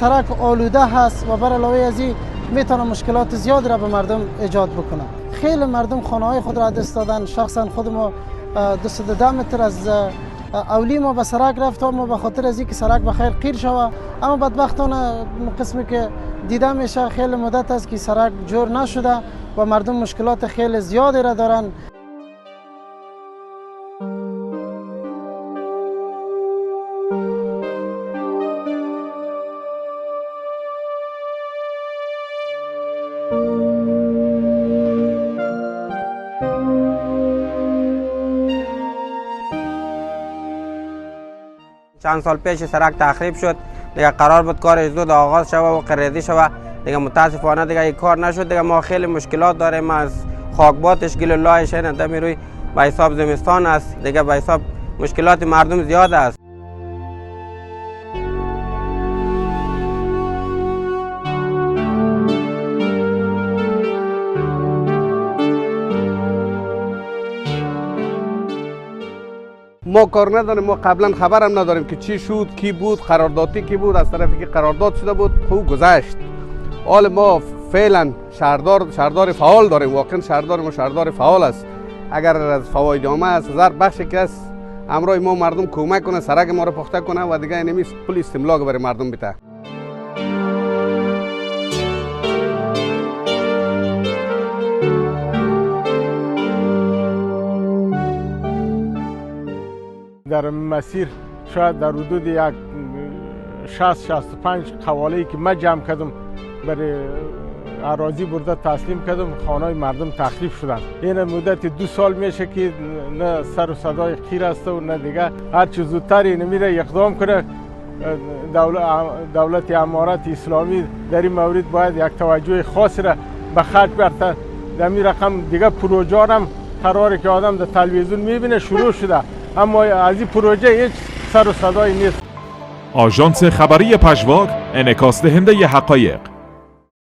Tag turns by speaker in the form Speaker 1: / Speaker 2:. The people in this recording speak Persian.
Speaker 1: سرک آلوده هست و بر علاوه از این میتونه مشکلات زیادی را به مردم ایجاد بکنه. خیلی مردم خانه های خود را دست دادن. شخصا خود ما 210 متر از اولی ما به سرک رفتم ما به خاطر از اینکه سرک بخیر قیر شوه، اما بدبختانه قسمی که دیده میشه خیلی مدت است که سرک جور نشده و مردم مشکلات خیلی زیادی را دارن.
Speaker 2: چند سال پیش سرک تخریب شد، دیگه قرار بود کارش زود آغاز شوه و قراردی شوه، دیگه متاسفانه دیگه این کار نشد. دیگه ما خیلی مشکلات داریم از خاکباتش گل لایش دمی روی به حساب زمستان است، دیگه به حساب مشکلات مردم زیاد است.
Speaker 3: ما کار نداریم، ما قبلا خبرم نداریم که چی شد، کی بود، قراردادی کی بود، از طرفی که قرارداد شده بود خوب گذشت. حال ما فعلا شهردار فعال داریم، واقعا شهردار ما شهردار فعال است. اگر از فواید عامه از هزار بخش که است امروز ما مردم کمک کنه سرک ما رو پخته کنه و دیگه اینمی پول استملاک برای مردم بده.
Speaker 4: در مسیر شاید در حدود یک 60-65 قوالی که من جمع کردم برای اراضی برده تسلیم کردم، خانه مردم تخریب شدن. این مدت 2 سال میشه که نه سر و صدای قیر است و نه دیگه. هر چه زودتر این میره اقدام کنه دولت امارت اسلامی در این مورد باید یک توجه خاص را به خرج برده. در این رقم دیگه پروژه هم قراره که آدم در تلویزیون میبینه شروع شده، اما از این پروژه هیچ سر و صدایی نیست.
Speaker 5: آژانس خبری پژواک، انعکاس دهنده حقایق.